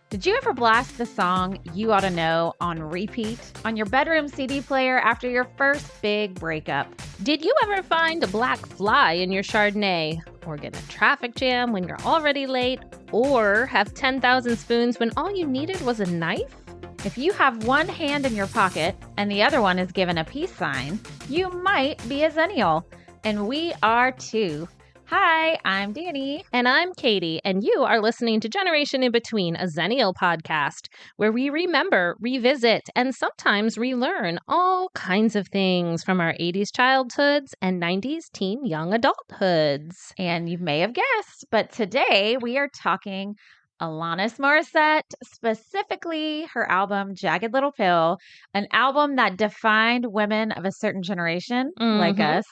Did you ever blast the song You Oughta Know on repeat on your bedroom CD player after your first big breakup? Did you ever find a black fly in your Chardonnay? Or get a traffic jam when you're already late? Or have 10,000 spoons when all you needed was a knife? If you have one hand in your pocket and the other one is given a peace sign, you might be a Xennial. And we are too. Hi, I'm Danny. And I'm Katie, and you are listening to Generation in Between, a Xennial podcast, where we remember, revisit, and sometimes relearn all kinds of things from our 80s childhoods and 90s teen young adulthoods. And you may have guessed, but today we are talking Alanis Morissette, specifically her album Jagged Little Pill, an album that defined women of a certain generation, like us.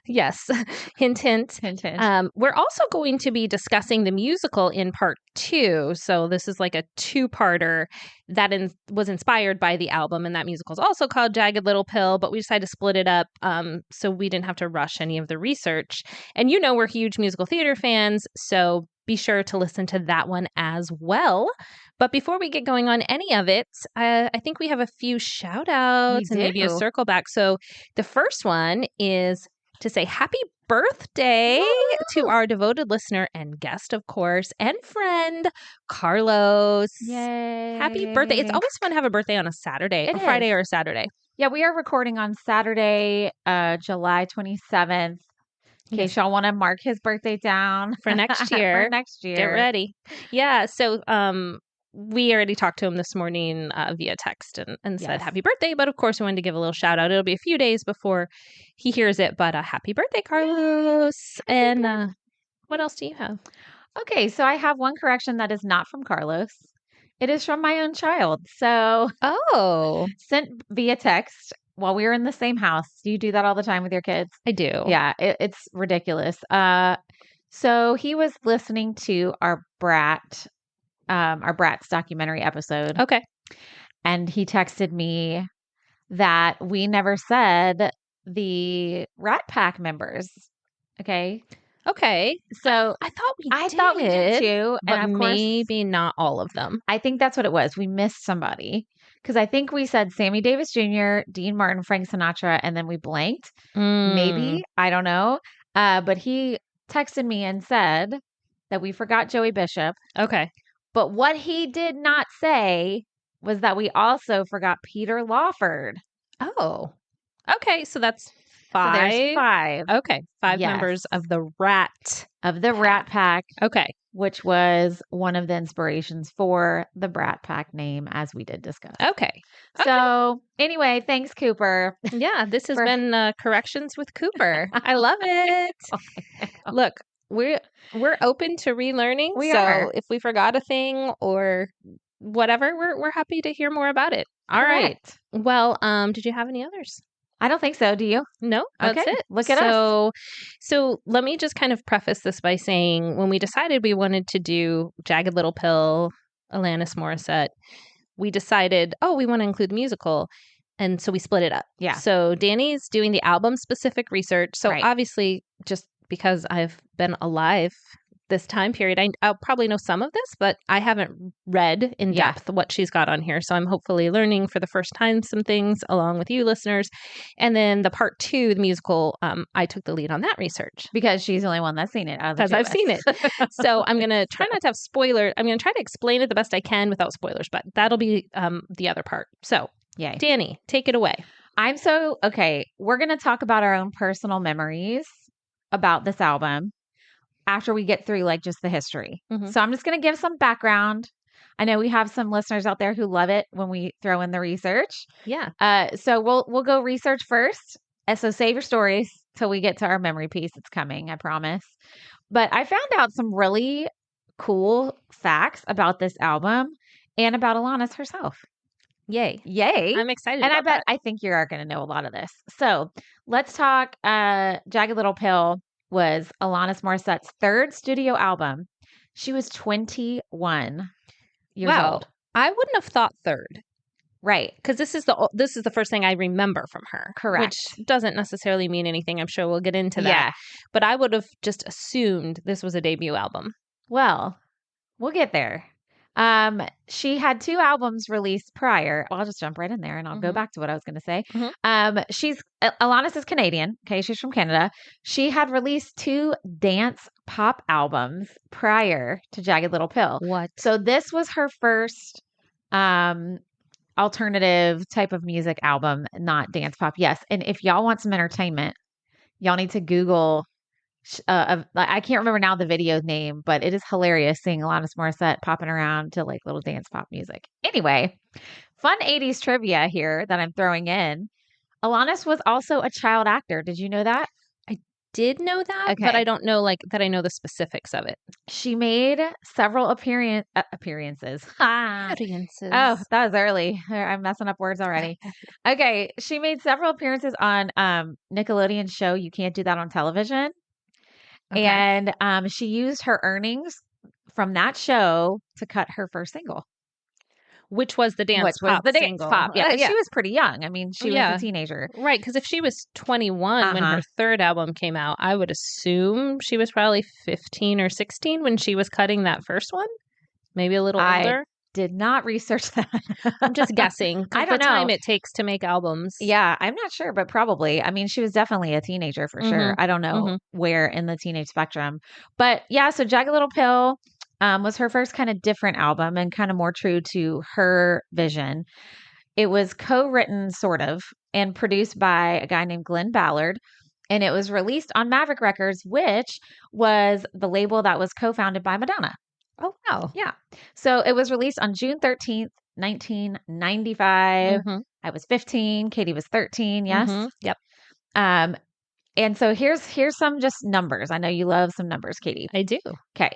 Yes, hint, hint. Hint, hint. We're also going to be discussing the musical in part 2. So this is like a two-parter that was inspired by the album, and that musical is also called Jagged Little Pill, but we decided to split it up so we didn't have to rush any of the research. And you know we're huge musical theater fans, so be sure to listen to that one as well. But before we get going on any of it, I think we have a few shout outs and maybe a circle back. So the first one is to say happy birthday to our devoted listener and guest, of course, and friend, Carlos. Yay. Happy birthday. It's always fun to have a birthday on a Saturday, a Friday or a Saturday. Yeah, we are recording on Saturday, July 27th. In case y'all want to mark his birthday down for next year. Get ready. Yeah. So we already talked to him this morning via text and said happy birthday. But of course, we wanted to give a little shout out. It'll be a few days before he hears it. But happy birthday, Carlos. And what else do you have? Okay. So I have one correction that is not from Carlos. It is from my own child. So sent via text. While we were in the same house. Do you do that all the time with your kids? I do. Yeah, it's ridiculous. So he was listening to our Bratz documentary episode. Okay. And he texted me that we never said the Rat Pack members. Okay. So I thought we did too. But and of course, maybe not all of them. I think that's what it was. We missed somebody. Because I think we said Sammy Davis Jr., Dean Martin, Frank Sinatra, and then we blanked. Maybe. I don't know. But he texted me and said that we forgot Joey Bishop. Okay. But what he did not say was that we also forgot Peter Lawford. Oh. Okay. So that's 5. So there's 5. Okay. 5 members of the Rat Pack. Okay. Which was one of the inspirations for the Brat Pack name, as we did discuss. Okay. So anyway, thanks, Cooper. Yeah, this has been Corrections with Cooper. I love it. Look, we're open to relearning. We are. If we forgot a thing or whatever, we're happy to hear more about it. All right. Well, did you have any others? I don't think so. Do you? No, that's it. Look at us. So let me just kind of preface this by saying when we decided we wanted to do Jagged Little Pill, Alanis Morissette, we decided, we want to include the musical. And so we split it up. Yeah. So Danny's doing the album-specific research. So obviously, just because I've been alive this time period, I'll probably know some of this, but I haven't read in depth what she's got on here. So I'm hopefully learning for the first time some things along with you listeners. And then the part 2, the musical, I took the lead on that research. Because she's the only one that's seen it. Because I've seen it. So I'm going to try not to have spoilers. I'm going to try to explain it the best I can without spoilers, but that'll be the other part. So yay. Danny, take it away. We're going to talk about our own personal memories about this album after we get through just the history. Mm-hmm. So I'm just going to give some background. I know we have some listeners out there who love it when we throw in the research. Yeah. So we'll go research first. So save your stories till we get to our memory piece. It's coming, I promise. But I found out some really cool facts about this album and about Alanis herself. Yay. I'm excited. And I think you are going to know a lot of this. So let's talk Jagged Little Pill was Alanis Morissette's 3rd studio album. She was 21 years old. I wouldn't have thought 3rd. Right. Because this is the first thing I remember from her. Correct. Which doesn't necessarily mean anything. I'm sure we'll get into that. Yeah. But I would have just assumed this was a debut album. Well, we'll get there. She had 2 albums released prior. Well, I'll just jump right in there and I'll go Mhm. back to what I was going to say. Mhm. Alanis is Canadian. Okay. She's from Canada. She had released 2 dance pop albums prior to Jagged Little Pill. What? So this was her first, alternative type of music album, not dance pop. Yes. And if y'all want some entertainment, y'all need to Google I can't remember now the video name, but it is hilarious seeing Alanis Morissette popping around to like little dance pop music. Anyway, fun 80s trivia here that I'm throwing in. Alanis was also a child actor. Did you know that? Did know that, but Okay. I don't know like that I know the specifics of it. She made several appearances. Audiences. Oh, that was early. I'm messing up words already. Okay, she made several appearances on Nickelodeon's show You Can't Do That on Television. Okay. And she used her earnings from that show to cut her first single, Which was the dance which was pop the dance single. pop. Yeah, Yeah. she was pretty young. I mean, she was Yeah. a teenager. Right, because if she was 21 when her third album came out, I would assume she was probably 15 or 16 when she was cutting that first one. Maybe a little older. Did not research that. I'm just guessing. I don't the know. time it takes to make albums. Yeah, I'm not sure, but probably. I mean, she was definitely a teenager for sure. I don't know where in the teenage spectrum. But yeah, so Jagged Little Pill was her first kind of different album and kind of more true to her vision. It was co-written sort of and produced by a guy named Glenn Ballard. And it was released on Maverick Records, which was the label that was co-founded by Madonna. Oh, wow. Yeah. So it was released on June 13th, 1995. I was 15. Katie was 13. Yes. Yep. And so here's some just numbers. I know you love some numbers, Katie. I do. Okay.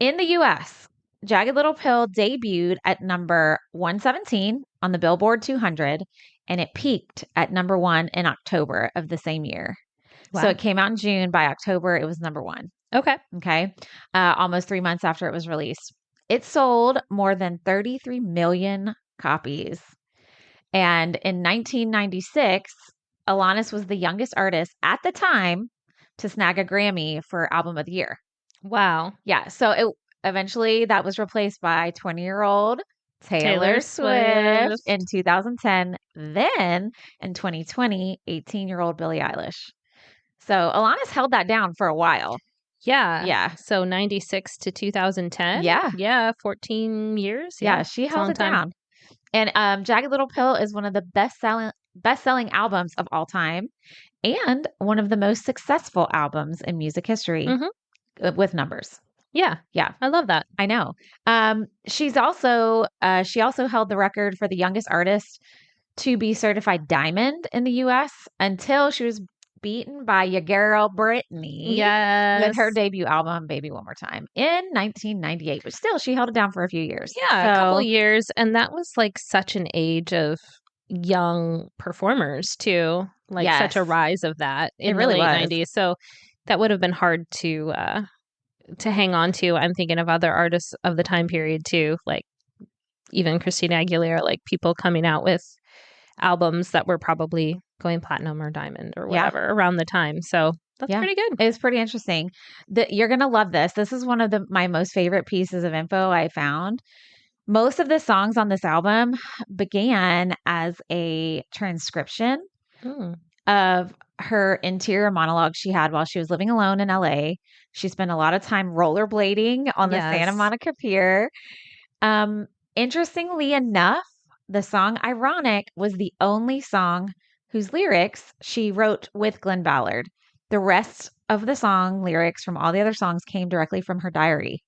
In the US, Jagged Little Pill debuted at number 117 on the Billboard 200, and it peaked at number 1 in October of the same year. Wow. So it came out in June. By October, it was number 1. Okay. Okay. Almost 3 months after it was released. It sold more than 33 million copies. And in 1996, Alanis was the youngest artist at the time to snag a Grammy for Album of the Year. Wow. Yeah. So eventually that was replaced by 20-year-old Taylor Swift in 2010. Then in 2020, 18-year-old Billie Eilish. So Alanis held that down for a while. Yeah. Yeah. So 96 to 2010. Yeah. Yeah. 14 years. Yeah. She held it down. And Jagged Little Pill is one of the best-selling albums of all time and one of the most successful albums in music history with numbers. Yeah. Yeah. I love that. I know. She also held the record for the youngest artist to be certified diamond in the US until she was beaten by your girl Britney with her debut album Baby One More Time in 1998, but still she held it down for a few years. Yeah, a couple years. And that was like such an age of young performers too, like such a rise of that in the late 90s. So that would have been hard to hang on to. I'm thinking of other artists of the time period too, like even Christina Aguilera, like people coming out with albums that were probably going platinum or diamond or whatever around the time. So that's pretty good. It's pretty interesting. You're going to love this. This is one of my most favorite pieces of info I found. Most of the songs on this album began as a transcription of her interior monologue she had while she was living alone in LA. She spent a lot of time rollerblading on the Santa Monica Pier. Interestingly enough, the song Ironic was the only song whose lyrics she wrote with Glenn Ballard. The rest of the song lyrics from all the other songs came directly from her diary.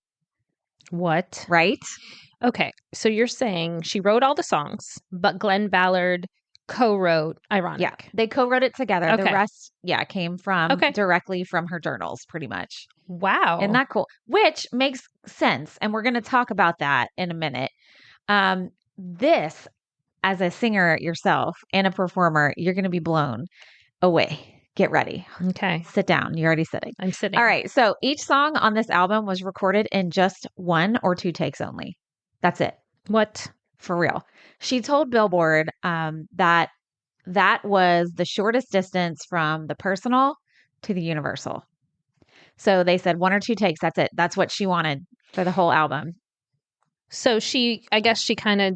What? Right? Okay. So you're saying she wrote all the songs, but Glenn Ballard co-wrote Ironic. Yeah. They co-wrote it together. Okay. The rest, came from directly from her journals, pretty much. Wow. Isn't that cool? Which makes sense. And we're going to talk about that in a minute. This, as a singer yourself and a performer, you're going to be blown away. Get ready. Okay. Sit down. You're already sitting. I'm sitting. All right. So each song on this album was recorded in just 1 or 2 takes only. That's it. What? For real. She told Billboard that was the shortest distance from the personal to the universal. So they said 1 or 2 takes. That's it. That's what she wanted for the whole album. So I guess she kind of,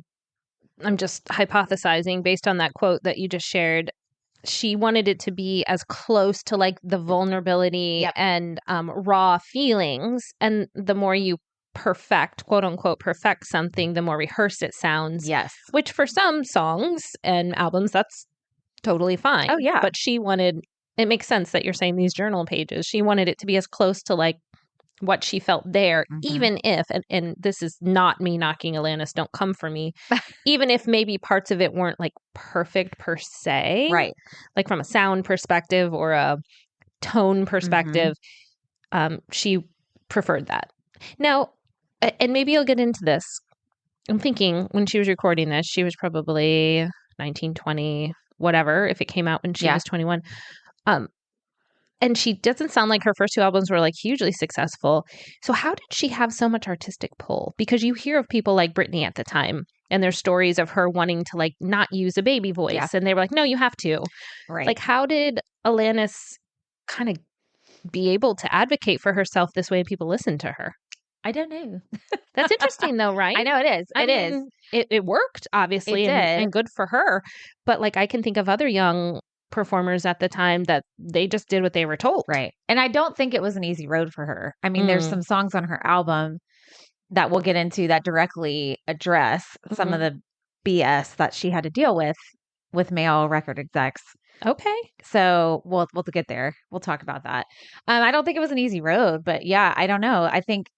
I'm just hypothesizing based on that quote that you just shared. She wanted it to be as close to like the vulnerability Yep. and raw feelings. And the more you perfect, quote unquote, perfect something, the more rehearsed it sounds. Yes. Which for some songs and albums, that's totally fine. Oh, yeah. But it makes sense that you're saying these journal pages. She wanted it to be as close to like what she felt there, even if, and this is not me knocking Alanis, don't come for me, even if maybe parts of it weren't like perfect per se, Right. like from a sound perspective or a tone perspective, she preferred that. Now, and maybe you'll get into this. I'm thinking when she was recording this, she was probably 19, 20, whatever, if it came out when she was 21. And she doesn't sound like her first two albums were like hugely successful. So how did she have so much artistic pull? Because you hear of people like Britney at the time and there's stories of her wanting to like not use a baby voice. Yeah. And they were like, no, you have to. Right. Like, how did Alanis kind of be able to advocate for herself this way and people listen to her? I don't know. That's interesting though, right? I know it is. It is. It worked, obviously, It did. and good for her. But like I can think of other young performers at the time that they just did what they were told. Right. And I don't think it was an easy road for her. I mean, there's some songs on her album that we'll get into that directly address some of the BS that she had to deal with male record execs. Okay. So we'll get there. We'll talk about that. I don't think it was an easy road, but yeah, I don't know. I think,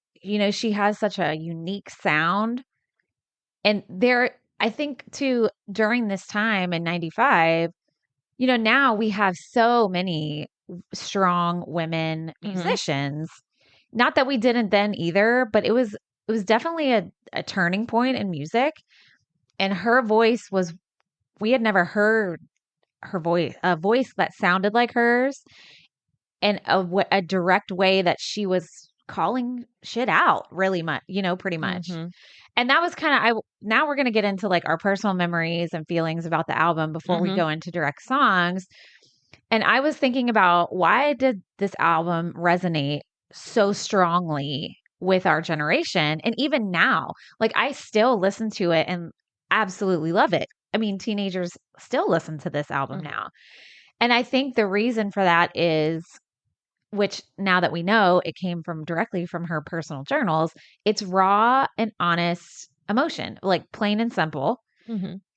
she has such a unique sound. And I think too, during this time in 95, now we have so many strong women musicians. Not that we didn't then either, but it was definitely a turning point in music. And her voice we had never heard a voice that sounded like hers, and a direct way that she was calling shit out really much, pretty much. And that was kind of, now we're going to get into like our personal memories and feelings about the album before we go into direct songs. And I was thinking about, why did this album resonate so strongly with our generation? And even now, like I still listen to it and absolutely love it. I mean, teenagers still listen to this album now. And I think the reason for that is, which now that we know it came directly from her personal journals, it's raw and honest emotion, like plain and simple.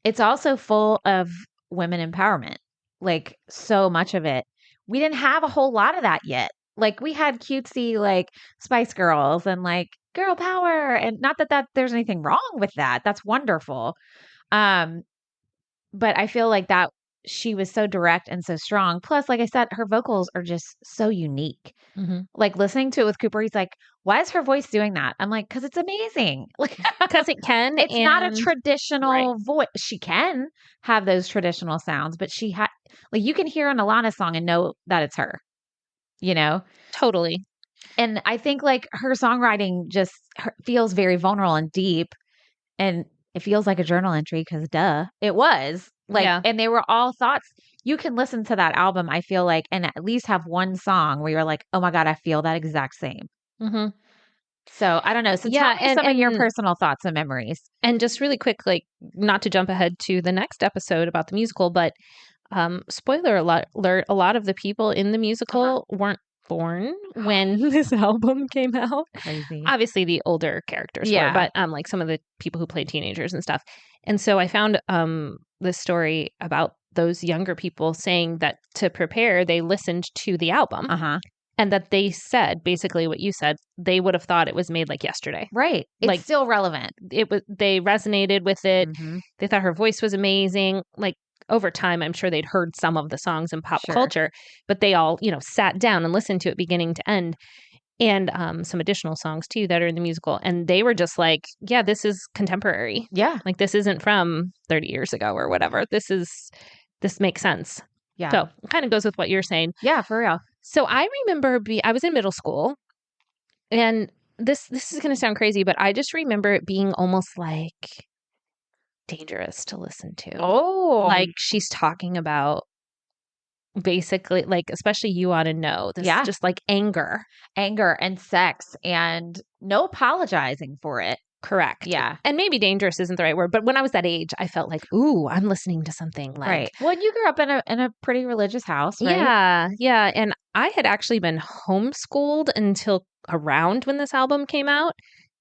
It's also full of women empowerment, like so much of it. We didn't have a whole lot of that yet. Like we had cutesy like Spice Girls and like girl power, and not that there's anything wrong with that. That's wonderful. But I feel like that she was so direct and so strong. Plus, like I said, her vocals are just so unique. Like listening to it with Cooper, he's like, why is her voice doing that? I'm like, because it's amazing. Like, because it can. It's not a traditional voice. She can have those traditional sounds, but she had, like, you can hear an Alanis song and know that it's her, Totally. And I think like her songwriting just feels very vulnerable and deep. And it feels like a journal entry because it was like, and they were all thoughts. You can listen to that album, I feel like, and at least have one song where you're like, oh my God, I feel that exact same. So I don't know. So tell me some of your personal thoughts and memories. And just really quick, like not to jump ahead to the next episode about the musical, but spoiler alert, a lot of the people in the musical weren't born when this album came out. Crazy. Obviously the older characters were, but like some of the people who played teenagers and stuff. And so I found this story about those younger people saying that to prepare, they listened to the album. And that they said basically what you said. They would have thought it was made like yesterday. Right. It's like, still relevant. They resonated with it. They thought her voice was amazing. Like over time, I'm sure they'd heard some of the songs in pop culture, but they all, sat down and listened to it beginning to end. And some additional songs too that are in the musical. And they were just like, yeah, this is contemporary. Yeah. Like this isn't from 30 years ago or whatever. This makes sense. Yeah. So it kind of goes with what you're saying. Yeah, for real. So I remember I was in middle school, and this is going to sound crazy, but I just remember it being almost like dangerous to listen to. Oh. Like she's talking about basically, like, especially You Ought to Know. This just like anger and sex, and no apologizing for it. Correct. Yeah. And maybe dangerous isn't the right word, but when I was that age, I felt like, ooh, I'm listening to something like. Right. Well, you grew up in a pretty religious house, right? Yeah. Yeah. And I had actually been homeschooled until around when this album came out.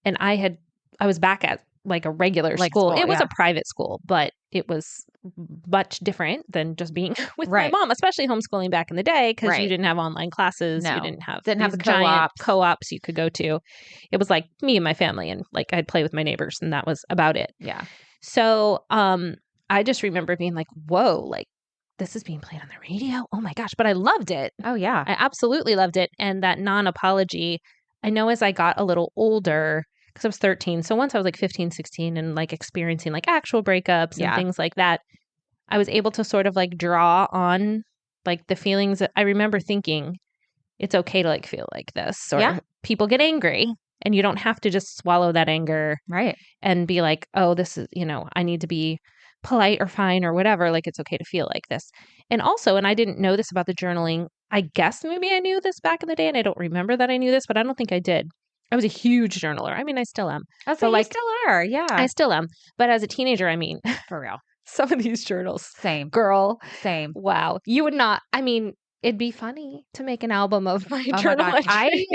And I was back at like a regular school. It was a private school, but it was much different than just being with my mom, especially homeschooling back in the day, because you didn't have online classes. No. You didn't have the giant co-ops you could go to. It was like me and my family, and like I'd play with my neighbors, and that was about it. Yeah. So I just remember being like, whoa, like this is being played on the radio. Oh my gosh. But I loved it. Oh yeah. I absolutely loved it. And that non-apology, I know as I got a little older, because I was 13. So once I was like 15, 16 and like experiencing like actual breakups and things like that, I was able to sort of like draw on like the feelings that I remember thinking it's okay to like feel like this, or people get angry and you don't have to just swallow that anger. Right. And be like, oh, this is, I need to be polite or fine or whatever. Like it's okay to feel like this. And also, and I didn't know this about the journaling. I guess maybe I knew this back in the day and I don't remember that I knew this, but I don't think I did. I was a huge journaler. I mean, I still am. So like, you still are. Yeah. I still am. But as a teenager, I mean, for real. Some of these journals. Same. Girl. Same. Wow. You would not. I mean, it'd be funny to make an album of my journal entries.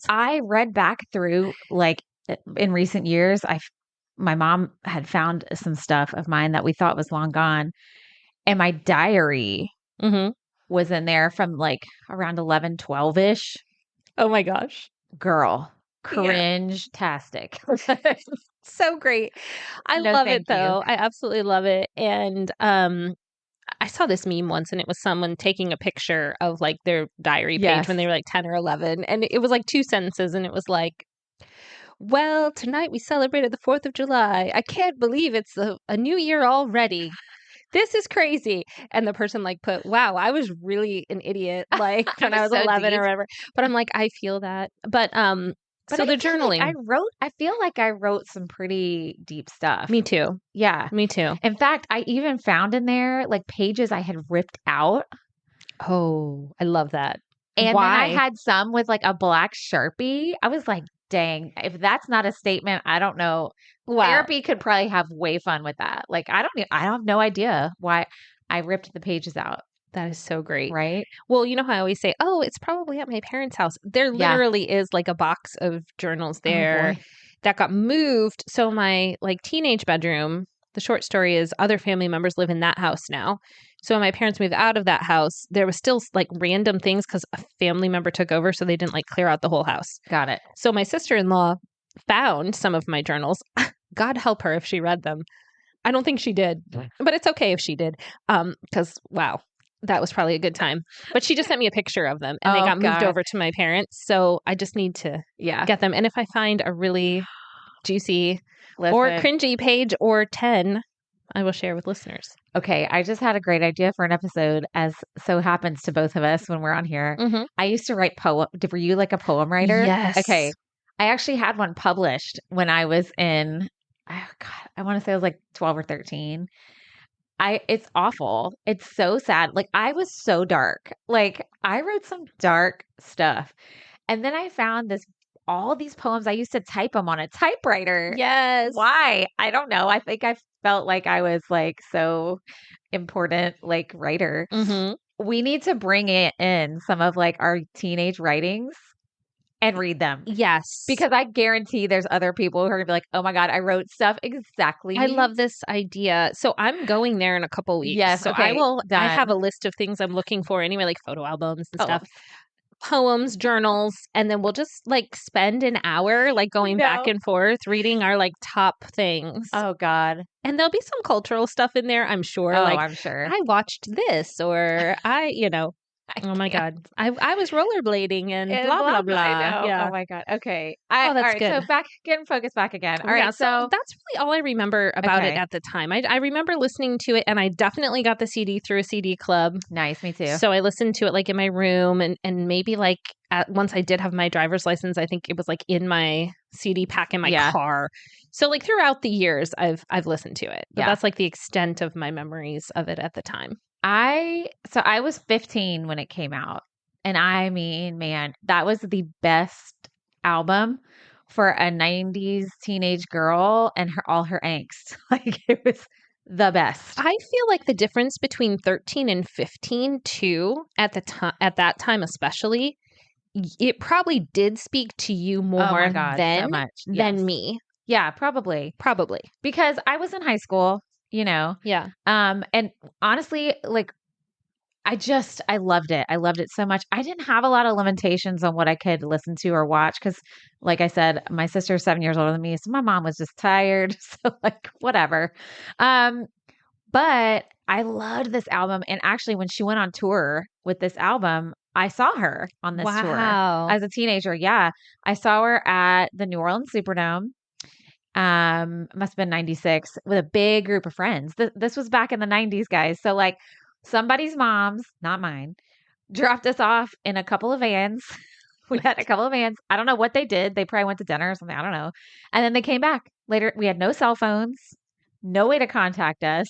I read back through, like, in recent years, my mom had found some stuff of mine that we thought was long gone. And my diary was in there from like around 11, 12-ish. Oh my gosh. Girl. Cringe-tastic. So great. I love it though. I absolutely love it. And I saw this meme once and it was someone taking a picture of like their diary page when they were like 10 or 11. And it was like 2 sentences and it was like, well, tonight we celebrated the 4th of July. I can't believe it's a new year already. This is crazy. And the person like put, wow, I was really an idiot like when I was 11 or whatever. But I'm like, I feel that. But so the journaling. I feel like I wrote some pretty deep stuff. Me too. Yeah. Me too. In fact, I even found in there like pages I had ripped out. Oh, I love that. And then I had some with like a black Sharpie. I was like, dang, if that's not a statement, I don't know. Wow. Therapy could probably have way fun with that. Like, I have no idea why I ripped the pages out. That is so great. Right? Well, you know how I always say, oh, it's probably at my parents' house. There literally is like a box of journals there that got moved. So my like teenage bedroom, the short story is other family members live in that house now. So when my parents moved out of that house, there was still like random things because a family member took over. So they didn't like clear out the whole house. Got it. So my sister-in-law found some of my journals. God help her if she read them. I don't think she did, but it's okay if she did. Because wow, that was probably a good time. But she just sent me a picture of them and they got moved over to my parents. So I just need to get them. And if I find a really juicy or cringy page or 10, I will share with listeners. Okay. I just had a great idea for an episode, as so happens to both of us when we're on here. I used to write poem. Were you like a poem writer? Yes. Okay. I actually had one published when I was in, I want to say I was like 12 or 13. It's awful. It's so sad. Like I was so dark. Like I wrote some dark stuff. And then I found all these poems. I used to type them on a typewriter. Yes. Why? I don't know. I think I felt like I was like so important, like writer. We need to bring in some of like our teenage writings and read them. Yes. Because I guarantee there's other people who are going to be like, oh my God, I wrote stuff exactly. I love this idea. So I'm going there in a couple weeks. Yes. So okay, I have a list of things I'm looking for anyway, like photo albums and stuff. Poems, journals, and then we'll just like spend an hour like going back and forth reading our like top things. Oh God. And there'll be some cultural stuff in there, I'm sure. Oh, like, I'm sure. I watched this or oh my God. I was rollerblading and blah, blah, blah. Yeah. Oh my God. Okay. That's all right. good. So getting focused back again. All right. So that's really all I remember about it at the time. I remember listening to it and I definitely got the CD through a CD club. Nice. Me too. So I listened to it like in my room and maybe like once I did have my driver's license, I think it was like in my CD pack in my car. So like throughout the years, I've listened to it. But that's like the extent of my memories of it at the time. I was 15 when it came out. And I mean, man, that was the best album for a 90s teenage girl and all her angst. Like it was the best. I feel like the difference between 13 and 15 too, at that time especially, it probably did speak to you Oh more my God, so then much. than Yes. me. Yeah, probably. Probably. Because I was in high school, Yeah. and honestly, like I loved it. I loved it so much. I didn't have a lot of limitations on what I could listen to or watch because, like I said, my sister's 7 years older than me, so my mom was just tired. So like whatever. Um, but I loved this album, and actually, when she went on tour with this album, I saw her on this tour Wow. as a teenager. Yeah, I saw her at the New Orleans Superdome. Must have been 96 with a big group of friends. This was back in the 90s, guys. So like somebody's moms, not mine, dropped us off in a couple of vans. We had a couple of vans. I don't know what they did. They probably went to dinner or something. I don't know. And then they came back later. We had no cell phones, no way to contact us.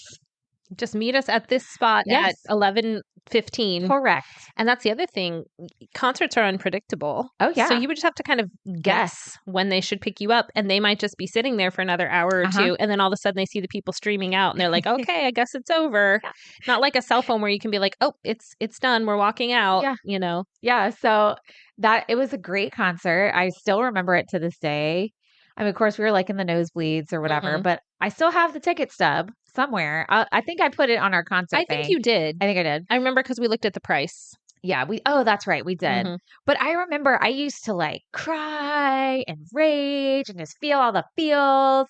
Just meet us at this spot Yes. at 11:15. Correct. And that's the other thing. Concerts are unpredictable. Oh, yeah. So you would just have to kind of guess when they should pick you up. And they might just be sitting there for another hour or two. And then all of a sudden they see the people streaming out and they're like, okay, I guess it's over. Yeah. Not like a cell phone where you can be like, oh, it's done. We're walking out, Yeah. Yeah. So it was a great concert. I still remember it to this day. I mean, of course, we were like in the nosebleeds or whatever, but I still have the ticket stub somewhere. I think I put it on our concert I think you did. I think I did. I remember because we looked at the price. Yeah, that's right. We did. But I remember I used to like cry and rage and just feel all the feels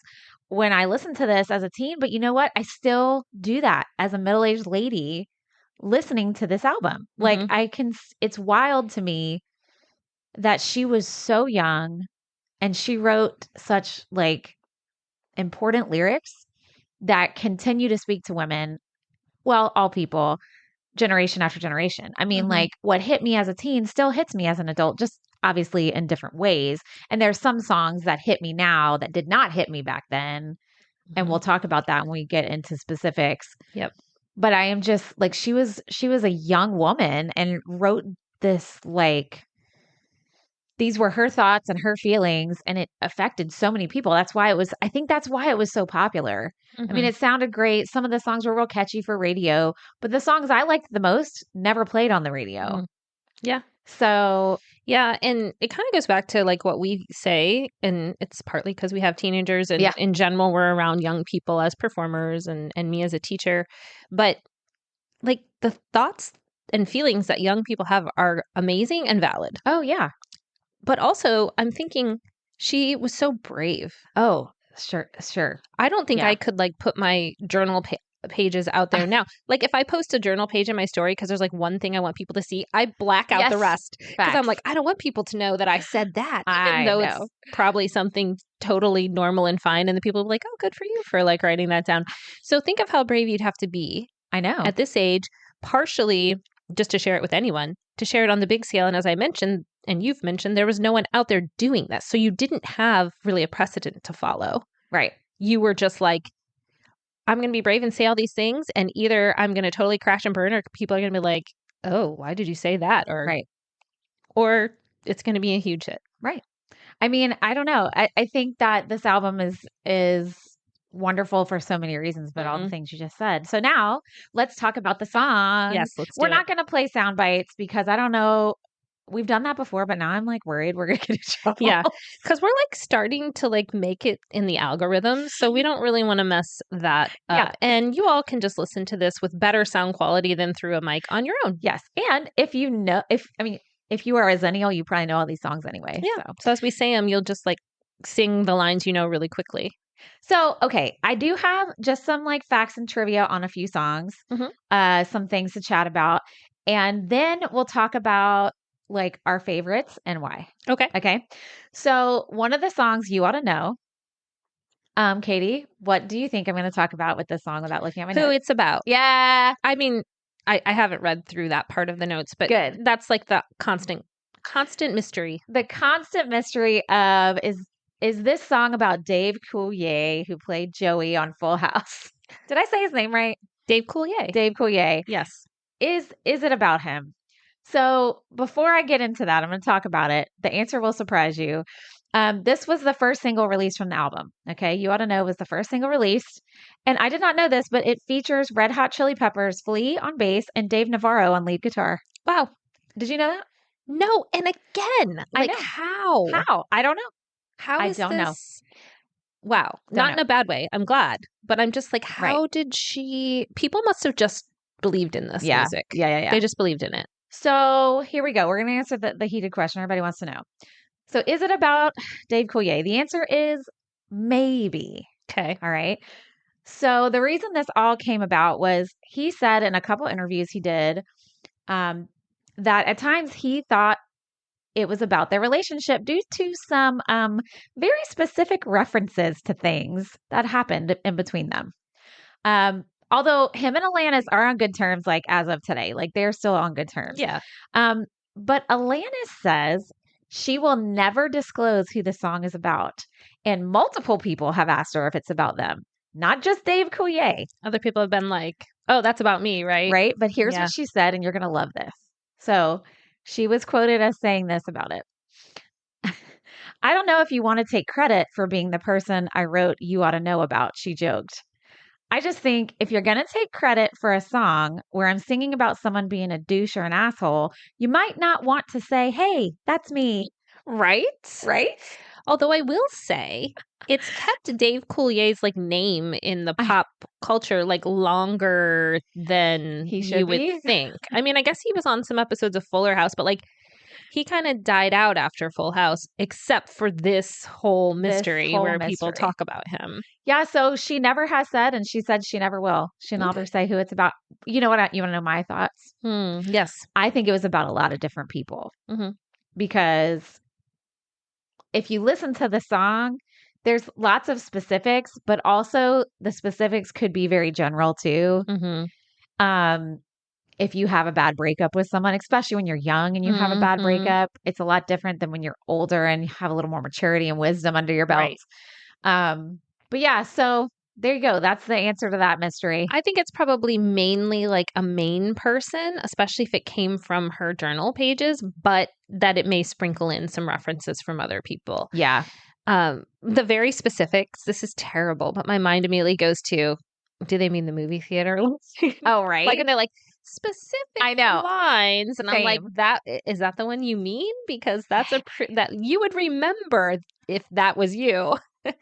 when I listened to this as a teen. But you know what? I still do that as a middle-aged lady listening to this album. Like it's wild to me that she was so young and she wrote such like important lyrics that continue to speak to women, well, all people, generation after generation. I mean, like what hit me as a teen still hits me as an adult, just obviously in different ways. And there's some songs that hit me now that did not hit me back then. And we'll talk about that when we get into specifics. Yep. But I am just like, she was a young woman and wrote this like, these were her thoughts and her feelings, and it affected so many people. I think that's why it was so popular. I mean, it sounded great. Some of the songs were real catchy for radio, but the songs I liked the most never played on the radio. Yeah. So, yeah. And it kind of goes back to like what we say, and it's partly because we have teenagers and in general, we're around young people as performers and me as a teacher. But like the thoughts and feelings that young people have are amazing and valid. Oh, yeah. But also, I'm thinking she was so brave. Oh, sure. I don't think I could like put my journal pages out there now. Like if I post a journal page in my story because there's like one thing I want people to see, I black out the rest because I'm like, I don't want people to know that I said that, even though it's probably something totally normal and fine. And the people will be like, oh, good for you for like writing that down. So think of how brave you'd have to be. I know. At this age, partially just to share it with anyone, to share it on the big scale. And as I mentioned, and you've mentioned, there was no one out there doing this. So you didn't have really a precedent to follow. Right. You were just like, I'm going to be brave and say all these things. And either I'm going to totally crash and burn, or people are going to be like, oh, why did you say that? Or it's going to be a huge hit. Right. I mean, I don't know. I think that this album is wonderful for so many reasons, but all the things you just said. So now let's talk about the song. Yes, We're not going to play sound bites because I don't know. We've done that before, but now I'm like worried we're going to get in trouble. Yeah, because we're like starting to like make it in the algorithm. So we don't really want to mess that up. Yeah. And you all can just listen to this with better sound quality than through a mic on your own. Yes. And if you are a Xennial, you probably know all these songs anyway. Yeah. So as we say them, you'll just like sing the lines you know really quickly. So, okay, I do have just some like facts and trivia on a few songs, some things to chat about. And then we'll talk about like our favorites and why. Okay. So one of the songs you ought to know, Katie, what do you think I'm going to talk about with this song without looking at my notes? Who it's about. Yeah. I mean, I haven't read through that part of the notes, but good. That's like the constant mystery. The constant mystery of is this song about Dave Coulier, who played Joey on Full House? Did I say his name right? Dave Coulier. Dave Coulier. Yes. Is it about him? So before I get into that, I'm going to talk about it. The answer will surprise you. This was the first single released from the album. Okay. You Ought to Know was the first single released. And I did not know this, but it features Red Hot Chili Peppers, Flea on bass, and Dave Navarro on lead guitar. Wow. Did you know that? No. And again, like how? How? I don't know. I don't know. Wow. Not in a bad way. I'm glad. But I'm just like, how did she... People must have just believed in this music. Yeah. They just believed in it. So here we go. We're going to answer the heated question everybody wants to know. So is it about Dave Coulier? The answer is maybe. Okay. All right. So the reason this all came about was he said in a couple interviews he did that at times he thought it was about their relationship due to some very specific references to things that happened in between them. Although him and Alanis are on good terms, like as of today, like they're still on good terms. Yeah. But Alanis says she will never disclose who the song is about. And multiple people have asked her if it's about them, not just Dave Coulier. Other people have been like, oh, that's about me, right? Right. But here's what she said, and you're going to love this. So she was quoted as saying this about it. I don't know if you want to take credit for being the person I wrote You Ought to Know about, she joked. I just think if you're going to take credit for a song where I'm singing about someone being a douche or an asshole, you might not want to say, hey, that's me. Right? Right? Although I will say it's kept Dave Coulier's like name in the pop culture like longer than you would think. I mean, I guess he was on some episodes of Fuller House, but like he kind of died out after Full House, except for this whole mystery where people talk about him. Yeah, so she never has said, and she said she never will. She'll never say who it's about. You know what? You want to know my thoughts? Yes. I think it was about a lot of different people. Because if you listen to the song, there's lots of specifics, but also the specifics could be very general too. If you have a bad breakup with someone, especially when you're young and you have a bad breakup, it's a lot different than when you're older and you have a little more maturity and wisdom under your belt. But yeah, so there you go. That's the answer to that mystery. I think it's probably mainly like a main person, especially if it came from her journal pages, but that it may sprinkle in some references from other people. Yeah. The very specifics, this is terrible, but my mind immediately goes to, do they mean the movie theater? Oh, right. Like, and they're like, specific lines. And I'm like, is that the one you mean? Because that's that you would remember if that was you.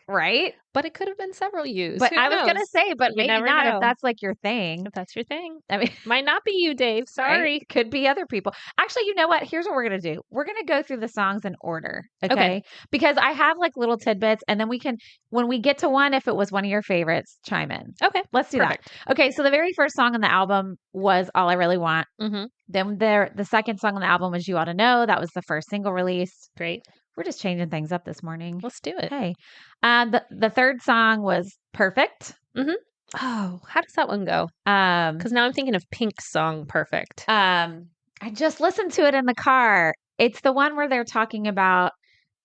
Right? But it could have been several yous. But I was going to say, but maybe not know. if that's like your thing. If that's your thing. I mean, might not be you, Dave. Sorry. Right? Could be other people. Actually, you know what? Here's what we're going to do. We're going to go through the songs in order. Okay? Because I have like little tidbits, and then we can, when we get to one, if it was one of your favorites, chime in. Okay. Let's do that. Okay. So the very first song on the album was All I Really Want. Then the second song on the album was You Ought to Know. That was the first single release. Great. We're just changing things up this morning. Let's do it. Hey. The third song was Perfect. Oh, how does that one go? Because now I'm thinking of Pink's song Perfect. I just listened to it in the car. It's the one where they're talking about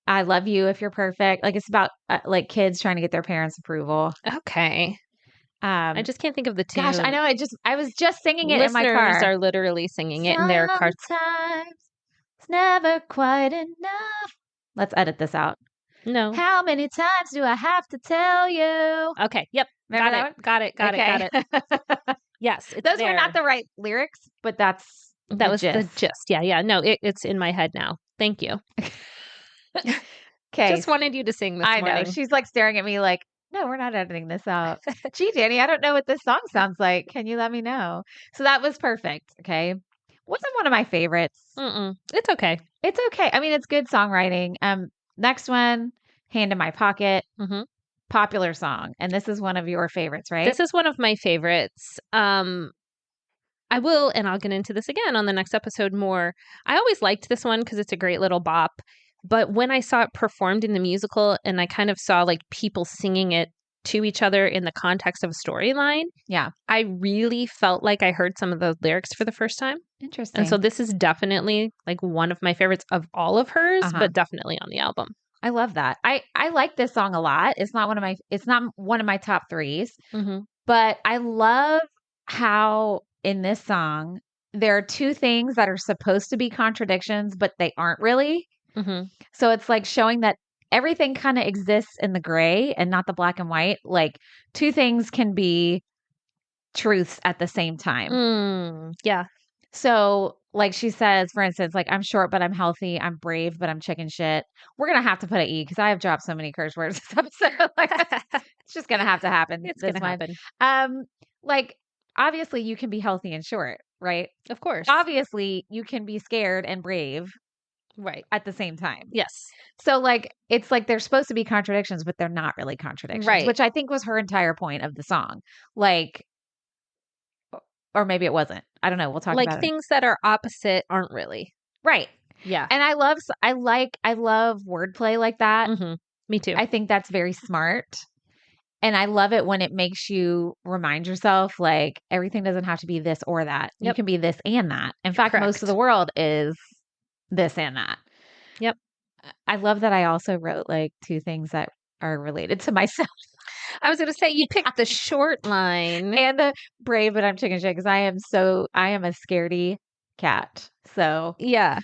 I love you if you're perfect. Like it's about like kids trying to get their parents' approval. Okay. I just can't think of the tune. Gosh, I know. I was just singing it in my car. Listeners are literally singing it in their cars. Sometimes it's never quite enough. Let's edit this out. No. How many times do I have to tell you? Okay. Yep. Got it. Yes. Those were not the right lyrics, but that was the gist. Yeah. No, it's in my head now. Thank you. Okay. Just wanted you to sing this morning. I know. She's like staring at me like, no, we're not editing this out. Gee, Danny, I don't know what this song sounds like. Can you let me know? So that was perfect. Okay. Wasn't one of my favorites. It's okay. It's okay. I mean, it's good songwriting. Next one, Hand in My Pocket. Popular song. And this is one of your favorites, right? This is one of my favorites. I will, and I'll get into this again on the next episode more. I always liked this one because it's a great little bop. But when I saw it performed in the musical and I kind of saw like people singing it to each other in the context of a storyline, I really felt like I heard some of the lyrics for the first time. Interesting. And so this is definitely like one of my favorites of all of hers, but definitely on the album. I love that. I like this song a lot. It's not one of my top threes, but I love how in this song there are two things that are supposed to be contradictions, but they aren't really. So it's like showing that everything kind of exists in the gray and not the black and white. Like two things can be truths at the same time. Yeah. So like she says, for instance, like I'm short, but I'm healthy. I'm brave, but I'm chicken shit. We're going to have to put an E because I have dropped so many curse words this episode. Like it's just going to have to happen. It's going to happen. Like obviously you can be healthy and short, right? Of course. Obviously you can be scared and brave. Right. At the same time. Yes. So like, it's like they're supposed to be contradictions, but they're not really contradictions, right. Which I think was her entire point of the song. Like, or maybe it wasn't. I don't know. We'll talk about it. Like things that are opposite aren't really. Right. Yeah. And I love wordplay like that. Mm-hmm. Me too. I think that's very smart. And I love it when it makes you remind yourself, like, everything doesn't have to be this or that. Yep. You can be this and that. In fact, Correct. Most of the world is this and that. Yep. I love that I also wrote like two things that are related to myself. I was going to say you picked the short line and the brave, but I'm chicken shit because I am a scaredy cat. So yeah,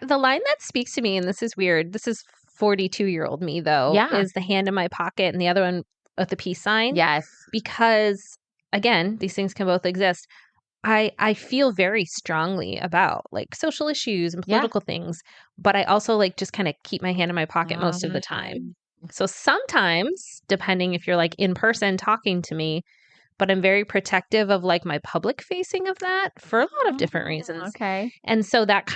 the line that speaks to me, and this is weird. This is 42-year-old me though. Yeah. Is the hand in my pocket and the other one with the peace sign. Yes. Because again, these things can both exist. I feel very strongly about like social issues and political things, but I also like just kind of keep my hand in my pocket most of the time. So sometimes, depending if you're like in person talking to me, but I'm very protective of like my public facing of that for a lot of different reasons. Okay. And so that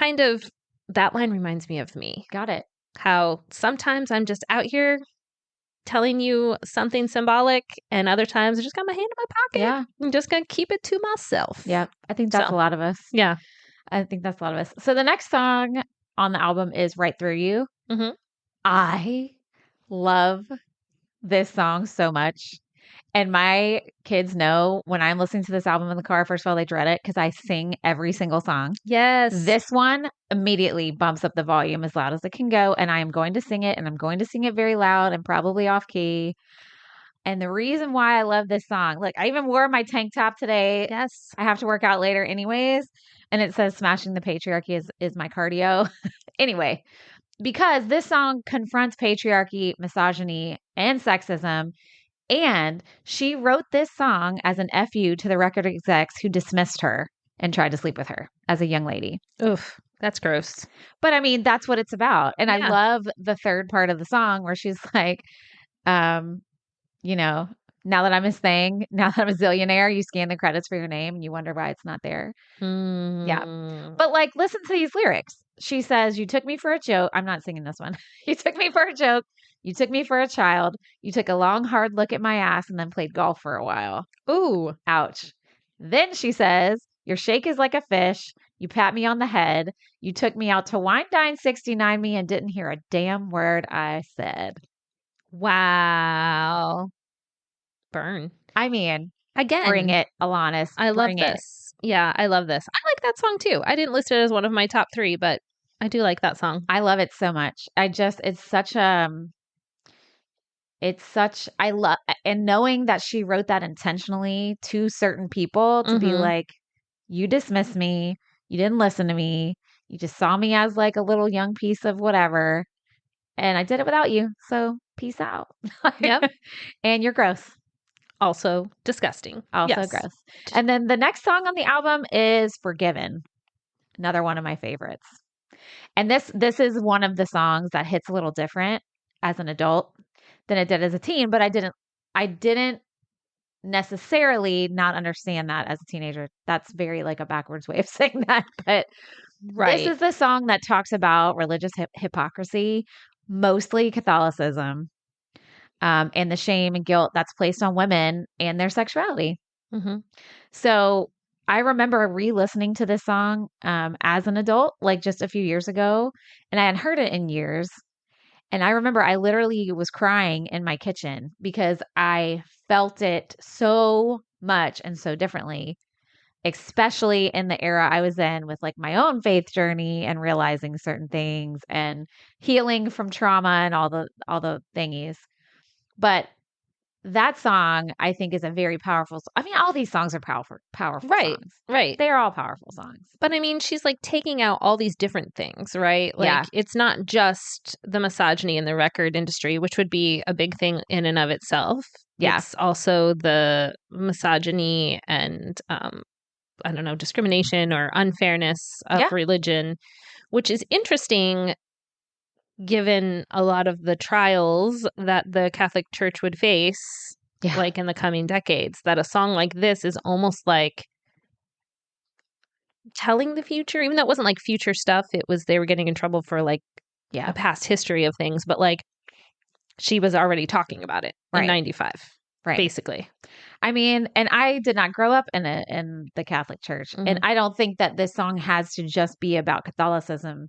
line reminds me of me. Got it. How sometimes I'm just out here telling you something symbolic, and other times I just got my hand in my pocket. Yeah. I'm just going to keep it to myself. Yeah. I think that's a lot of us. Yeah. I think that's a lot of us. So the next song on the album is Right Through You. Mm-hmm. I love this song so much. And my kids know when I'm listening to this album in the car, first of all, they dread it because I sing every single song. Yes. This one immediately bumps up the volume as loud as it can go. And I am going to sing it, and I'm going to sing it very loud and probably off key. And the reason why I love this song, like I even wore my tank top today. Yes. I have to work out later anyways. And it says smashing the patriarchy is my cardio. Anyway, because this song confronts patriarchy, misogyny, and sexism. And she wrote this song as an FU to the record execs who dismissed her and tried to sleep with her as a young lady. Oof, that's gross. But I mean, that's what it's about. And I love the third part of the song where she's like, you know, now that I'm his thing, now that I'm a zillionaire, you scan the credits for your name and you wonder why it's not there. Yeah. But like, listen to these lyrics. She says, you took me for a joke. I'm not singing this one. You took me for a joke. You took me for a child. You took a long, hard look at my ass and then played golf for a while. Ooh. Ouch. Then she says, your shake is like a fish. You pat me on the head. You took me out to wine dine 69 me and didn't hear a damn word I said. Wow. Burn. I mean, again, bring it, Alanis. I love this. Yeah, I love this. I like that song too. I didn't list it as one of my top 3, but I do like that song. I love it so much. I love, and knowing that she wrote that intentionally to certain people to be like, you dismissed me. You didn't listen to me. You just saw me as like a little young piece of whatever. And I did it without you. So peace out. Yep. And you're gross. Also disgusting. Also gross. And then the next song on the album is Forgiven. Another one of my favorites. And this is one of the songs that hits a little different as an adult than it did as a teen, but I didn't necessarily not understand that as a teenager. That's very like a backwards way of saying that, but this is the song that talks about religious hypocrisy, mostly Catholicism, and the shame and guilt that's placed on women and their sexuality. Mm-hmm. So I remember re-listening to this song as an adult, like just a few years ago, and I hadn't heard it in years. And I remember I literally was crying in my kitchen because I felt it so much and so differently, especially in the era I was in with like my own faith journey and realizing certain things and healing from trauma and all the thingies. But that song, I think, is a very powerful. I mean, all these songs are powerful Right, songs. right. They're all powerful songs. But I mean, she's like taking out all these different things, right? Like, Yeah. it's not just the misogyny in the record industry, which would be a big thing in and of itself. Yeah. It's also the misogyny and, I don't know, discrimination or unfairness of Yeah. religion, which is interesting given a lot of the trials that the Catholic Church would face, Yeah. like in the coming decades, that a song like this is almost like telling the future, even though it wasn't like future stuff. It was, they were getting in trouble for like Yeah. a past history of things, but like she was already talking about it in Right. 95, Right. basically. I mean, and I did not grow up in the Catholic Church, and I don't think that this song has to just be about Catholicism.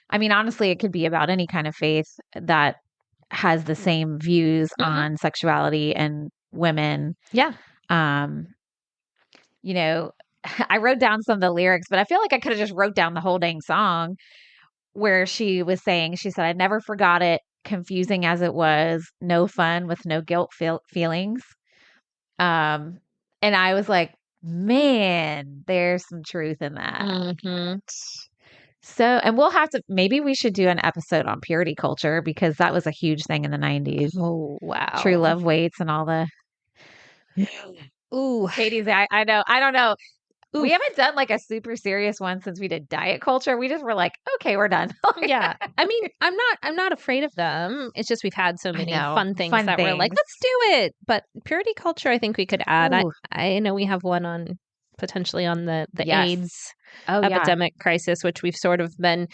I mean, honestly, it could be about any kind of faith that has the same views on sexuality and women. Yeah. You know, I wrote down some of the lyrics, but I feel like I could have just wrote down the whole dang song where she was saying, she said, "I never forgot it, confusing as it was, no fun with no guilt feelings." And I was like, man, there's some truth in that. So, and we'll have to, maybe we should do an episode on purity culture because that was a huge thing in the 90s. Oh, wow. True love waits and all the. Ooh. Katie's, I know. I don't know. Oof. We haven't done like a super serious one since we did diet culture. We just were like, okay, we're done. Yeah. I mean, I'm not afraid of them. It's just we've had so many fun things we're like, let's do it. But purity culture, I think we could add. I know we have one on potentially on the AIDS epidemic crisis, which we've sort of been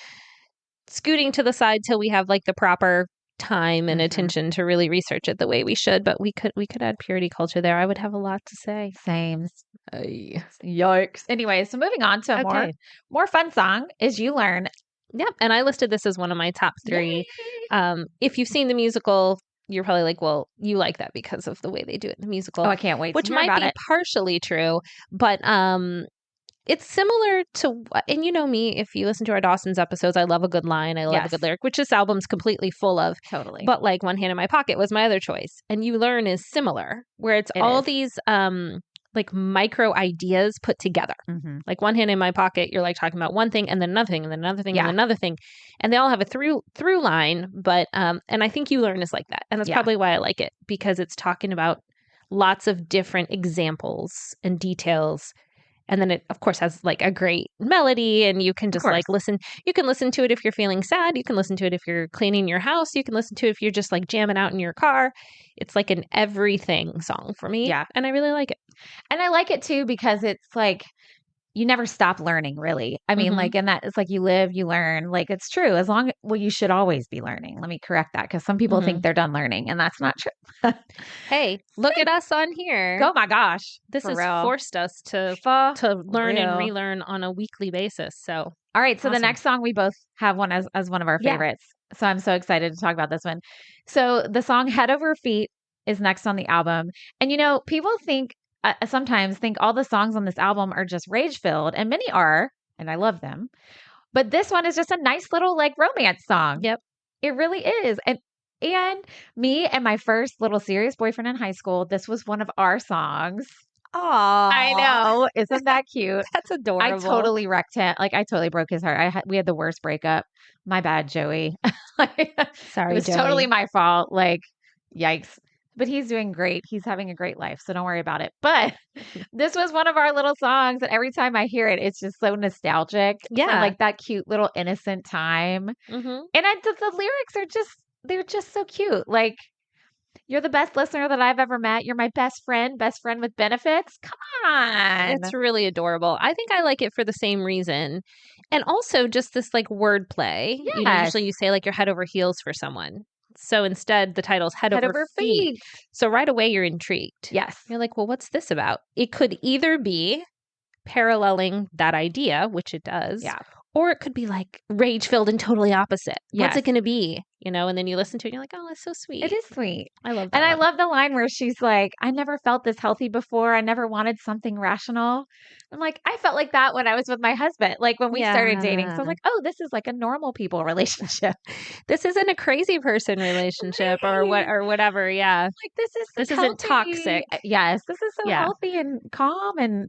scooting to the side till we have like the proper time and attention to really research it the way we should. But we could add purity culture there. I would have a lot to say. Same. Yikes. Anyway, so moving on to a more fun song is You Learn. Yep. And I listed this as one of my top 3. If you've seen the musical, you're probably like, well, you like that because of the way they do it in the musical. Oh, I can't wait which to hear might about be it. Partially true, but it's similar to, and you know me, if you listen to our Dawson's episodes, I love a good line. I love a good lyric, which this album's completely full of. Totally. But like One Hand in My Pocket was my other choice. And You Learn is similar, where it's all these like micro ideas put together. Like One Hand in My Pocket, you're like talking about one thing and then another thing and then another thing and another thing. And they all have a through line. But, and I think You Learn is like that. And that's probably why I like it, because it's talking about lots of different examples and details. And then it, of course, has like a great melody, and you can just like listen. You can listen to it if you're feeling sad. You can listen to it if you're cleaning your house. You can listen to it if you're just like jamming out in your car. It's like an everything song for me. Yeah. And I really like it. And I like it too because it's like you never stop learning, really. I mean, like, and that it's like you live, you learn. Like, it's true. Well, you should always be learning. Let me correct that because some people think they're done learning, and that's not true. Hey, look at us on here. Oh my gosh. This has forced us to learn and relearn on a weekly basis. So, all right. So the next song, we both have one as one of our favorites. So I'm so excited to talk about this one. So the song Head Over Feet is next on the album. And, you know, people sometimes think all the songs on this album are just rage filled, and many are, and I love them. But this one is just a nice little like romance song. Yep. It really is. And me and my first little serious boyfriend in high school, this was one of our songs. Aww. I know. Isn't that cute? That's adorable. I totally wrecked him. Like, I totally broke his heart. We had the worst breakup. My bad, Joey. Sorry, it was Joey. Totally my fault. Like, yikes. But he's doing great. He's having a great life. So don't worry about it. But this was one of our little songs. And every time I hear it, it's just so nostalgic. Yeah. Like that cute little innocent time. And the lyrics are they're just so cute. Like, you're the best listener that I've ever met. You're my best friend with benefits. Come on. It's really adorable. I think I like it for the same reason. And also just this like wordplay. Yes. You know, usually you say like you're head over heels for someone. So instead, the title's Head Over Feet. So right away, you're intrigued. Yes. You're like, well, what's this about? It could either be paralleling that idea, which it does, Or it could be like rage-filled and totally opposite. What's Yes. it going to be? And then you listen to it and you're like, oh, that's so sweet. It is sweet. I love that And I one. love the line where she's like, I never felt this healthy before. I never wanted something rational. I'm like, I felt like that when I was with my husband, like when we started dating. So I was like, oh, this is like a normal people relationship. This isn't a crazy person relationship or whatever. Yeah. Like This isn't toxic. Yes. This is so healthy and calm. And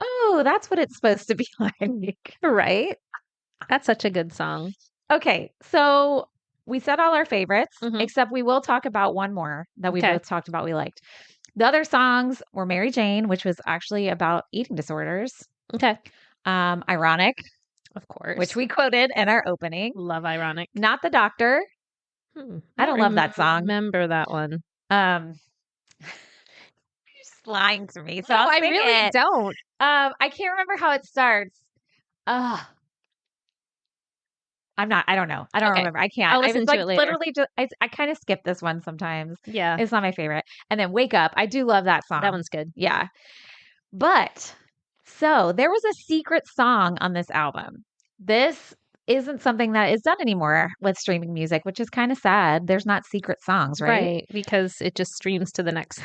oh, that's what it's supposed to be like. Right. That's such a good song. Okay. So we said all our favorites, except we will talk about one more that we both talked about we liked. The other songs were Mary Jane, which was actually about eating disorders. Okay. Ironic. Of course. Which we quoted in our opening. Love Ironic. Not the Doctor. I don't love that song. Remember that one. You're just lying to me. So no, I really don't. I can't remember how it starts. I don't know. I don't remember. I can't. I'll listen to it later. Literally just, I kind of skip this one sometimes. Yeah. It's not my favorite. And then Wake Up. I do love that song. That one's good. Yeah. But so there was a secret song on this album. This isn't something that is done anymore with streaming music, which is kind of sad. There's not secret songs, right? Right. Because it just streams to the next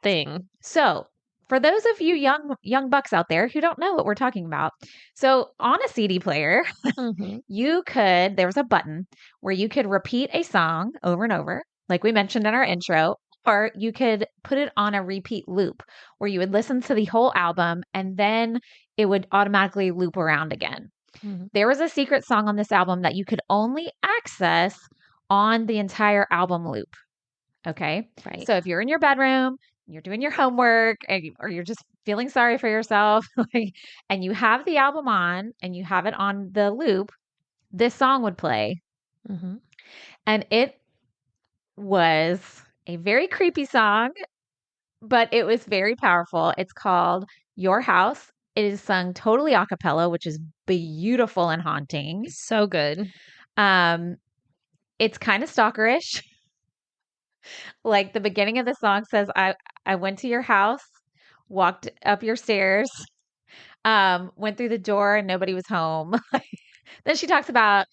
thing. So for those of you young bucks out there who don't know what we're talking about, so on a CD player, there was a button where you could repeat a song over and over, like we mentioned in our intro, or you could put it on a repeat loop where you would listen to the whole album and then it would automatically loop around again. There was a secret song on this album that you could only access on the entire album loop. Okay. Right. So if you're in your bedroom, you're doing your homework, or you're just feeling sorry for yourself, and you have the album on and you have it on the loop, this song would play. And it was a very creepy song, but it was very powerful. It's called Your House. It is sung totally a cappella, which is beautiful and haunting. So good. It's kind of stalkerish. Like the beginning of the song says, I went to your house, walked up your stairs, went through the door and nobody was home. Then she talks about,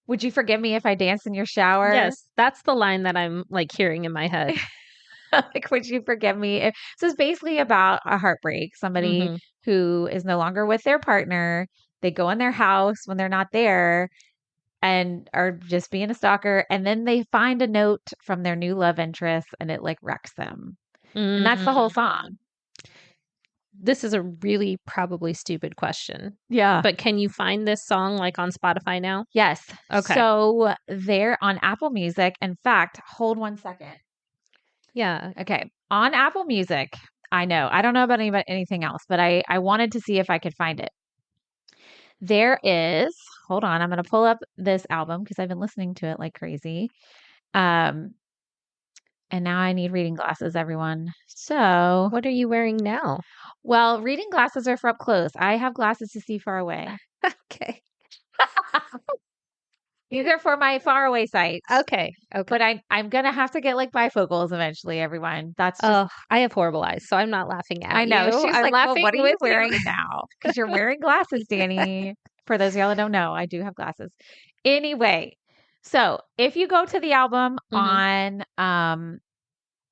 would you forgive me if I danced in your shower? Yes, that's the line that I'm like hearing in my head. Like, would you forgive me? So it's basically about a heartbreak. Somebody who is no longer with their partner. They go in their house when they're not there and are just being a stalker. And then they find a note from their new love interest and it like wrecks them. And that's the whole song. This is a really probably stupid question. Yeah. But can you find this song like on Spotify now? Yes. Okay. So they're on Apple Music. In fact, hold one second. Yeah. Okay. On Apple Music, I know. I don't know about anything else, but I wanted to see if I could find it. There is, hold on, I'm going to pull up this album because I've been listening to it like crazy. And now I need reading glasses, everyone. So, what are you wearing now? Well, reading glasses are for up close. I have glasses to see far away. Okay. These are for my far away sight. Okay. But I'm going to have to get like bifocals eventually, everyone. That's just... I have horrible eyes, so I'm not laughing at you. I know. She's I'm like, laughing well, what are you wearing now? Because you're wearing glasses, Danny. For those of y'all that don't know, I do have glasses. Anyway, so if you go to the album on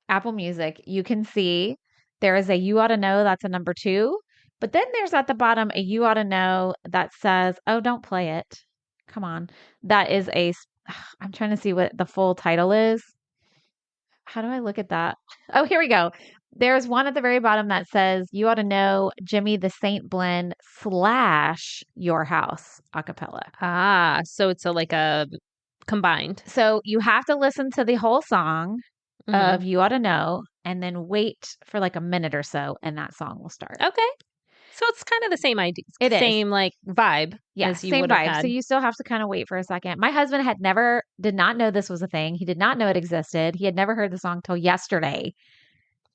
Apple Music, you can see there is a You Ought to Know that's a number 2. But then there's at the bottom a You Ought to Know that says, oh, don't play it. Come on. That is I'm trying to see what the full title is. How do I look at that? Oh, here we go. There's one at the very bottom that says, You Ought to Know Jimmy the Saint Blend / Your House a cappella. Ah, so it's like a combined. So you have to listen to the whole song of You Ought to Know and then wait for like a minute or so and that song will start. Okay. So it's kind of the same idea. It is. Same like vibe. Yeah, as you same would have vibe. had. So you still have to kind of wait for a second. My husband did not know this was a thing. He did not know it existed. He had never heard the song till yesterday.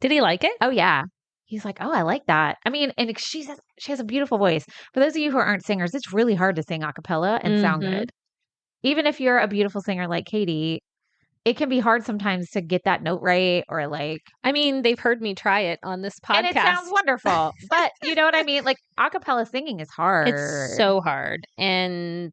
Did he like it? Oh, yeah. He's like, oh, I like that. I mean, and she has a beautiful voice. For those of you who aren't singers, it's really hard to sing a cappella and sound good. Even if you're a beautiful singer like Katie, it can be hard sometimes to get that note right, or like, I mean, they've heard me try it on this podcast. and it sounds wonderful, but you know what I mean? Like a cappella singing is hard. It's so hard. And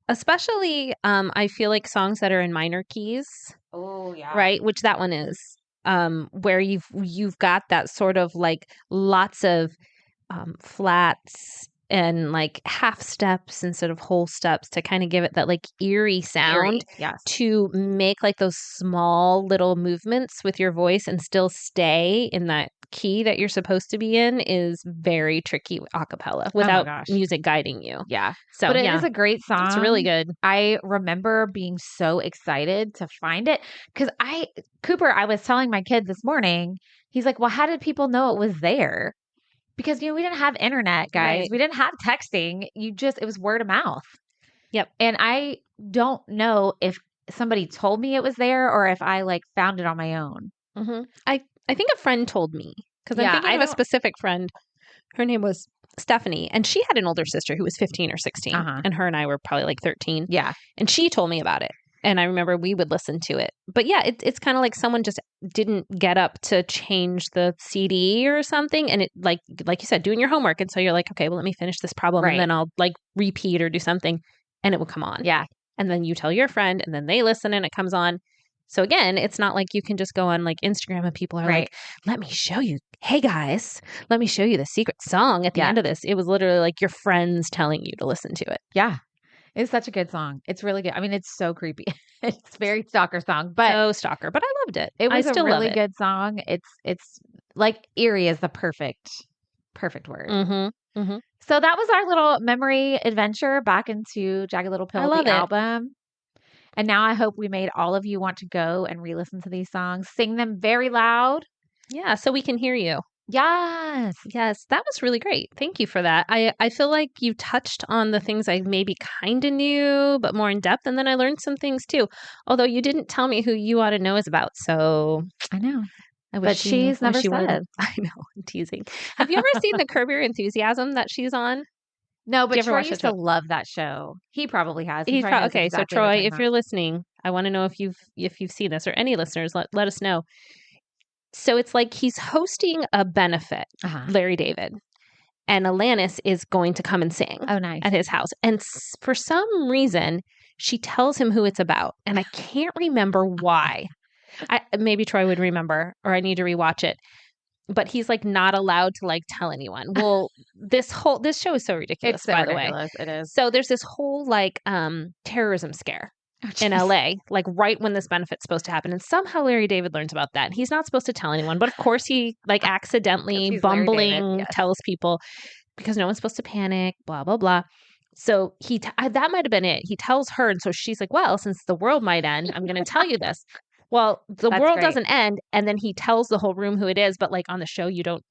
especially, I feel like songs that are in minor keys, Oh yeah. right? Which that one is, where you've got that sort of like lots of flats and like half steps instead of whole steps to kind of give it that like eerie sound, Yes. to make like those small little movements with your voice and still stay in that key that you're supposed to be in is very tricky a cappella without music guiding you. Yeah. So, but it is a great song. It's really good. I remember being so excited to find it because Cooper, I was telling my kid this morning, he's like, well, how did people know it was there? Because, we didn't have internet, guys. Right. We didn't have texting. It was word of mouth. Yep. And I don't know if somebody told me it was there or if I like found it on my own. Mm-hmm. I think a friend told me, because I'm thinking of a specific friend. Her name was Stephanie, and she had an older sister who was 15 or 16, and her and I were probably like 13. Yeah. And she told me about it. And I remember we would listen to it. But yeah, it's kind of like someone just didn't get up to change the CD or something. And it like you said, doing your homework. And so you're like, okay, well, let me finish this problem. Right. And then I'll like repeat or do something. And it will come on. Yeah. And then you tell your friend and then they listen and it comes on. So again, it's not like you can just go on like Instagram and people are like, let me show you. Hey guys, let me show you the secret song at the end of this. It was literally like your friends telling you to listen to it. Yeah. It's such a good song. It's really good. I mean, it's so creepy. It's very stalker song, but so stalker. But I loved it. It was a really good song. It's like eerie is the perfect word. Mm-hmm. Mm-hmm. So that was our little memory adventure back into Jagged Little Pill, the album. And now I hope we made all of you want to go and re-listen to these songs, sing them very loud. Yeah, so we can hear you. Yes. Yes, that was really great. Thank you for that. I feel like you touched on the things I maybe kind of knew, but more in depth. And then I learned some things too. Although you didn't tell me who You Ought to Know is about. So I know. But she's never said. I know. I'm teasing. Have you ever seen the Curb Your Enthusiasm that she's on? No, but Troy used to love that show. He probably has. Okay, so Troy, if you're listening, I want to know if you've seen this, or any listeners, let us know. So it's like he's hosting a benefit, Larry David, and Alanis is going to come and sing at his house. And for some reason, she tells him who it's about. And I can't remember why. Maybe Troy would remember, or I need to rewatch it. But he's like not allowed to like tell anyone. Well, this show is so ridiculous, by the way. It is. So there's this whole like terrorism scare in LA, like right when this benefit's supposed to happen. And somehow Larry David learns about that. And he's not supposed to tell anyone. But of course he like accidentally bumbling tells people because no one's supposed to panic, blah, blah, blah. So that might have been it. He tells her. And so she's like, well, since the world might end, I'm going to tell you this. Well, the world doesn't end. And then he tells the whole room who it is. But like on the show, you don't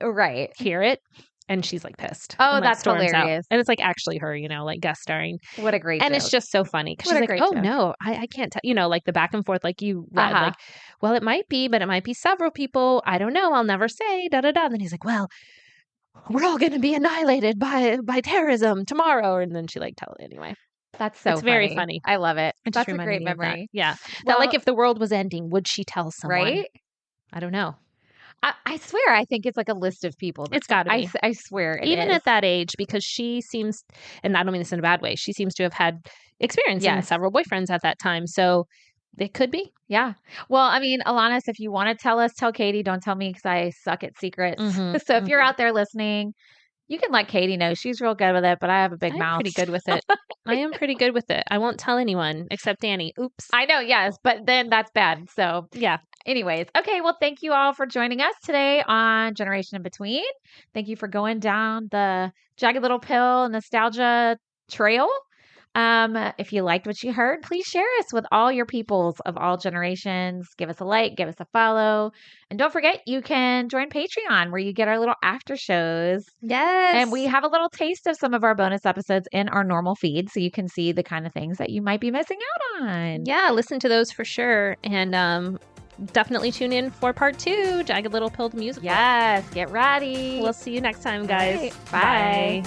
hear it. And she's like pissed. Oh, that's hilarious. Out. And it's like actually her, like guest starring. What a great joke. And it's just so funny. Because she's like, oh, no, I can't tell. Like the back and forth, like you read, like, well, it might be, but it might be several people. I don't know. I'll never say, da, da, da. And then he's like, well, we're all going to be annihilated by terrorism tomorrow. And then she like tell it anyway. That's so very funny. I love it. That's a great memory. Yeah. Well, that like if the world was ending, would she tell someone? Right? I don't know. I swear, I think it's like a list of people. It's got to be. I swear it Even is. at that age, because she seems, and I don't mean this in a bad way, she seems to have had experience in several boyfriends at that time. So it could be. Yeah. Well, I mean, Alanis, if you want to tell us, tell Katie. Don't tell me because I suck at secrets. Mm-hmm, so if you're out there listening, you can let Katie know. She's real good with it, but I have a big mouth. I'm pretty good with it. I am pretty good with it. I won't tell anyone except Danny. Oops. I know, yes, but then that's bad. So yeah. Anyways, okay, well, thank you all for joining us today on Generation in Between. Thank you for going down the Jagged Little Pill nostalgia trail. If you liked what you heard, please share us with all your peoples of all generations. Give us a like, give us a follow. And don't forget, you can join Patreon where you get our little after shows. Yes. And we have a little taste of some of our bonus episodes in our normal feed so you can see the kind of things that you might be missing out on. Yeah, listen to those for sure. And definitely tune in for part 2, Jagged Little Pill the musical. Yes, get ready. We'll see you next time, guys. Right. Bye.